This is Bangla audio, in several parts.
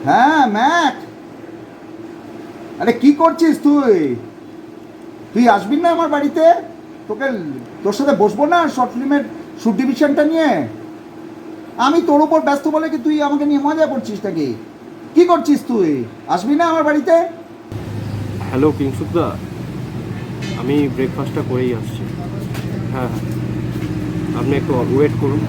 হ্যাঁ ম্যাক, আরে কি করছিস তুই? তুই আসবি না আমার বাড়িতে? তোকে, তোর সাথে বসবো না শর্ট ফিল্মের শুট ডিভিশনটা নিয়ে? আমি তোর উপর ব্যস্ত বলে কি তুই আমাকে নিয়ে মজা করছিস নাকি? কি করছিস তুই? আসবি না আমার বাড়িতে? হ্যালো কিংসুকদা, আমি ব্রেকফাস্টটা করেই আসছি। হ্যাঁ হ্যাঁ, আপনি একটু ওয়েট করুন।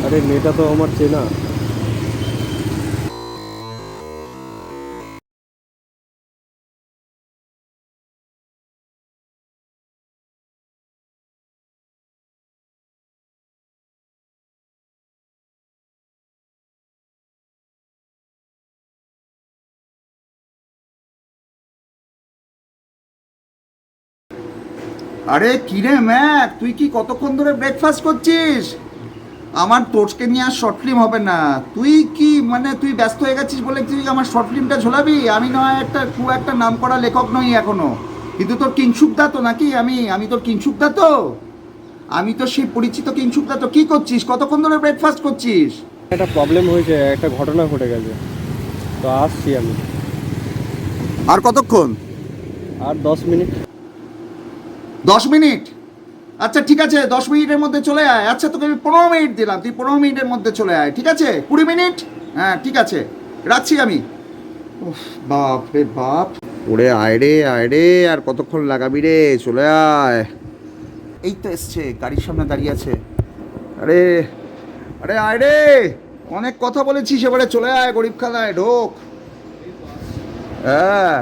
আরে মেয়েটা তো আমার চেনা। আরে কিরে ম্যাক, তুই কি কতক্ষণ ধরে ব্রেকফাস্ট করছিস? আমার তোরকে নিয়ে আর শর্ট ফিল্ম হবে না। তুই কি মানে তুই ব্যস্ত হয়ে গেছিস বলে তুই আমার শর্ট ফিল্মটা ঝোলাবি? আমি নয় একটা খুব একটা নাম করা লেখক নই এখনো, কিন্তু তোর কিংসুকদা তো নাকি? আমি তোর কিংসুকদা তো, আমি তো সেই পরিচিত কিংসুকদা তো। কি করছিস? কতক্ষণ ধরে ব্রেকফাস্ট করছিস? একটা প্রবলেম হয়েছে, একটা ঘটনা ঘটে গেছে, তো আসছি আমি। আর কতক্ষণ? আর 10 মিনিট। 10 মিনিট? আচ্ছা ঠিক আছে, 10 মিনিটের মধ্যে চলে আয়। আচ্ছা তোকে আমি 15 মিনিট দিলাম, তুই 15 মিনিটের মধ্যে চলে আয়, ঠিক আছে? 20 মিনিট? হ্যাঁ ঠিক আছে, রাখছি আমি। উফ, বাপ রে বাপ। ওরে আয় রে আয় রে, আর কতক্ষণ লাগাবি রে? চলে আয়। এই তো এসছে, গাড়ির সামনে দাঁড়িয়ে আছে। আরে, আরে আয় রে, অনেক কথা বলেছিস, এবারে চলে আয়, গরিব খানায় ঢোক। হ্যাঁ,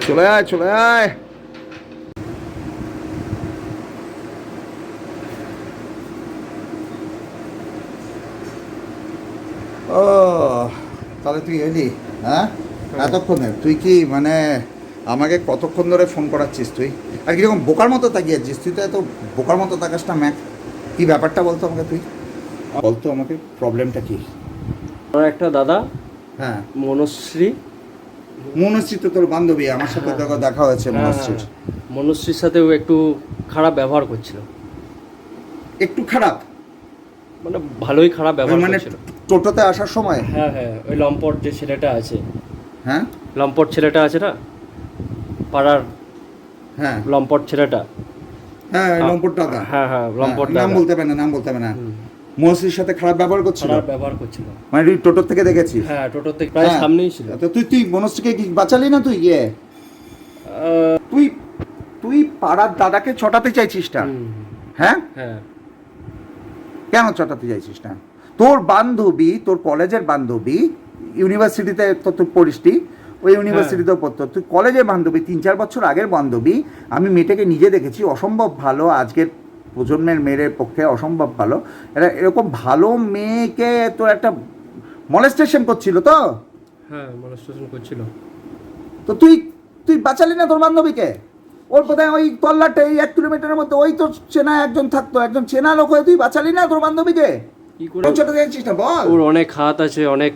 চলে আয় চলে আয়। ও, তাহলে তুই এলি? হ্যাঁ, এতক্ষণে তুই কি মানে আমাকে কতক্ষণ ধরে ফোন করাচ্ছিস তুই? আর কিরকম বোকার মতো তাকিয়েছিস? তুই তো এত বোকার মতো তাকাস না ম্যাক। কি ব্যাপারটা বলতো আমাকে, তুই বলতো আমাকে, প্রবলেমটা কি? আমার একটা দাদা, হ্যাঁ, মনশ্রী। মনশ্রী তো তোর বান্ধবী, আমার সাথে হ্যাঁ, তোকে দেখা হয়েছে হ্যাঁ, মনশ্রীর। মনশ্রীর সাথেও একটু খারাপ ব্যবহার করছিল। একটু খারাপ? মানে ভালোই খারাপ ব্যবহার মানে করছিল। টোটোতে আসার সময়? হ্যাঁ হ্যাঁ, ওই লম্পট যে ছেলেটা আছে, হ্যাঁ লম্পট ছেলেটা আছে না, পাড়ার হ্যাঁ লম্পট ছেলেটা। হ্যাঁ, লম্পট দাদা। হ্যাঁ হ্যাঁ, লম্পট নাম দাদা। বলতে হবে না, নাম বলতে হবে না। মনশ্রীর সাথে খারাপ ব্যবহার করছিল? খারাপ ব্যবহার করছিল। মানে তুই টোটোর থেকে দেখেছিস? হ্যাঁ, টোটোর থেকে প্রায় হ্যাঁ। সামনেই ছিল। তো তুই তুই মনশ্রীকে কি বাঁচালি না তুই গিয়ে? তুই তুই পাড়ার দাদাকে চটাতে চাইছিস না? হুম, হ্যাঁ, হ্যাঁ কেন চটাতে চাইছিস না? তোর বান্ধবী, তোর কলেজের বান্ধবী, ইউনিভার্সিটিতে তো তুই পড়িসটি, ওই ইউনিভার্সিটিতেও পড়তো, তুই কলেজের বান্ধবী, 3-4 বছর আগের বান্ধবী। আমি মেয়েটাকে নিজে দেখেছি, অসম্ভব ভালো, আজকের প্রজন্মের মেয়ের পক্ষে অসম্ভব ভালো। এরকম ভালো মেয়েকে তো একটা মলেস্টেশন করছিল তো। হ্যাঁ, মনস্টেশন করছিল। তো তুই তুই বাঁচালি না তোর বান্ধবীকে? ওর কোথায় ওই তল্লাটে এই 1 কিলোমিটারের মধ্যে ওই তো চেনা একজন থাকতো, একজন চেনা লোক হয়ে তুই বাঁচালি না তোর বান্ধবীকে? কি করে? ছোট দেখছিস না বল? ওর অনেক হাত আছে, অনেক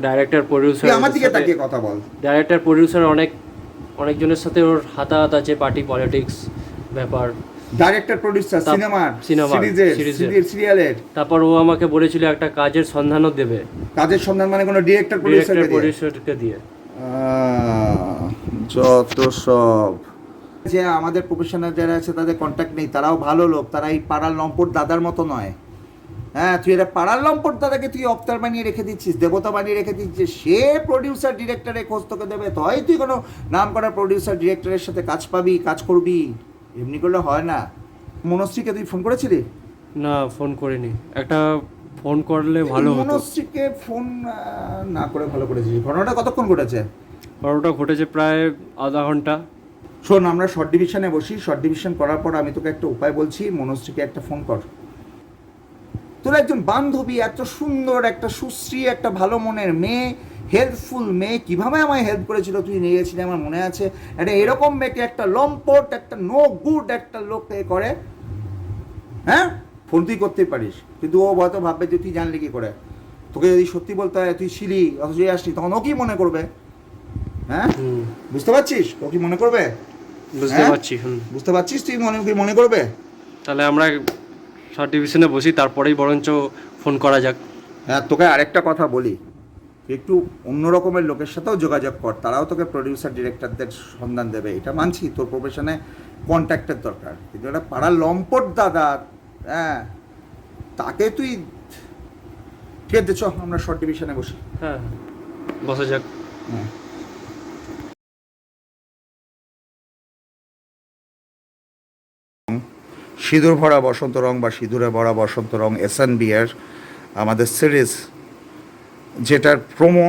ডাইরেক্টর প্রডিউসার। তুই আমার দিকে তাকিয়ে কথা বল। ডাইরেক্টর প্রডিউসার অনেকজনের সাথে ওর হাতাহাত আছে, পার্টি পলিটিক্স ব্যাপার। ডাইরেক্টর প্রোডিউসার, সিনেমার, সিরিজের, সিরিয়ালের। তারপর ও আমাকে বলেছিল একটা কাজের সন্ধানও দেবে, কাজের সন্ধান মানে কোনো ডিরেক্টর প্রডিউসারকে দিয়ে। যত সব যে আমাদের প্রফেশনাল যারা আছে তাদের কন্ট্যাক্ট নেই, তারাও ভালো লোক, তারা এই পাড়ার লম্পট দাদার মতো নয়। হ্যাঁ, তুই এটা পাড়ার লম্পট দাদাকে তুই অবতার বানিয়ে রেখে দিচ্ছিস, দেবতা বানিয়ে রেখে দিচ্ছিস। সে প্রডিউসার ডিরেক্টরের খোঁজ তোকে দেবে, তাই তুই কোনো নাম করা প্রডিউসার ডিরেক্টরের সাথে কাজ পাবি, কাজ করবি। এমনি করলে হয় না। মনশ্রীকে তুই ফোন করেছিলি? না, ফোন করিনি। একটা ফোন করলে ভালো হতো। মনশ্রীকে ফোন না করে ভালো করেছিস। ঘটনাটা কতক্ষণ ঘটেছে? ঘটনাটা ঘটেছে প্রায় আধা ঘন্টা। শোন, আমরা শর্ট ডিভিশনে বসি, শর্ট ডিভিশন করার পর আমি তোকে একটা উপায় বলছি, মনশ্রীকে একটা ফোন কর। তোর একজন বান্ধবী, এত সুন্দর একটা সুশ্রী, একটা ভালো মনের মেয়ে, হেল্পফুল মেয়ে, কিভাবে আমায় হেল্প করেছিল তুই নিয়ে গেছিলি আমার মনে আছে। একটা এরকম মেয়েকে একটা লম্পট, একটা নো গুড একটা লোক এ করে, হ্যাঁ ফোন তুই করতেই পারিস, কিন্তু ও হয়তো ভাববে যে তুই জানলি কি করে। তোকে যদি সত্যি বলতে হয় তুই ছিলি অথচ আসলি, তখন ও কি মনে করবে? হ্যাঁ বুঝতে পারছিস ও কি মনে করবে? বুঝতে হ্যাঁ? পারছি। বুঝতে পারছিস তুই কি মনে করবে? তাহলে আমরা শর্ট ডিভিশনে বসি, তারপরেই বরঞ্চ ফোন করা যাক। হ্যাঁ, তোকে আরেকটা কথা বলি, তুই একটু অন্য রকমের লোকের সাথেও যোগাযোগ কর, তারাও তোকে প্রডিউসার ডিরেক্টরদের সন্ধান দেবে। এটা মানছি তোর প্রফেশনে কন্ট্যাক্টের দরকার, কিন্তু একটা পাড়ার লম্পট দাদা, হ্যাঁ তাকে তুই, ঠিক আছে চ আমরা শর্ট ডিভিশনে বসি। হ্যাঁ, বসা যাক। হ্যাঁ। সিঁদুর ভরা বসন্ত রং বা সিঁদুরে ভরা বসন্ত রং এসএনবি এর আমাদের সিরিজ, যেটার প্রোমো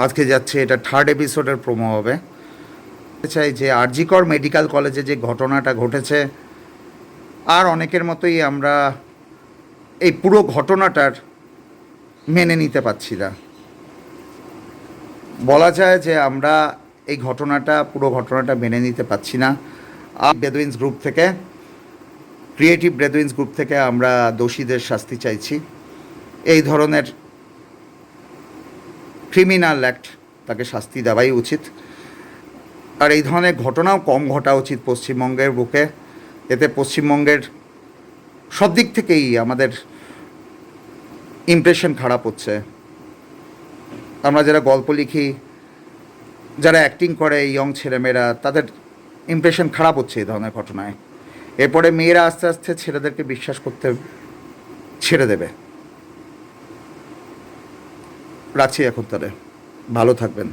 আজকে যাচ্ছে, এটা 3rd এপিসোডের প্রোমো হবে। চাই যে আরজি কর মেডিকেল কলেজে যে ঘটনাটা ঘটেছে, আর অনেকের মতোই আমরা এই পুরো ঘটনাটার মেনে নিতে পারছি না। বলা যায় যে আমরা এই পুরো ঘটনাটা মেনে নিতে পারছি না। ব্রেদউইন্স গ্রুপ থেকে, ক্রিয়েটিভ ব্রেদউইন্স গ্রুপ থেকে আমরা দোষীদের শাস্তি চাইছি। এই ধরনের ক্রিমিনাল অ্যাক্ট, তাকে শাস্তি দেওয়াই উচিত। আর এই ধরনের ঘটনাও কম ঘটা উচিত পশ্চিমবঙ্গের বুকে। এতে পশ্চিমবঙ্গের সব দিক থেকেই আমাদের ইমপ্রেশন খারাপ হচ্ছে। আমরা যারা গল্প লিখি, যারা অ্যাক্টিং করে, ইয়ং ছেলেমেয়েরা, তাদের ইমপ্রেশন খারাপ হচ্ছে এই ধরনের ঘটনায়। এরপরে মেয়েরা আস্তে আস্তে ছেলেদেরকে বিশ্বাস করতে ছেড়ে দেবে। রাখছি এখন তাহলে, ভালো থাকবেন।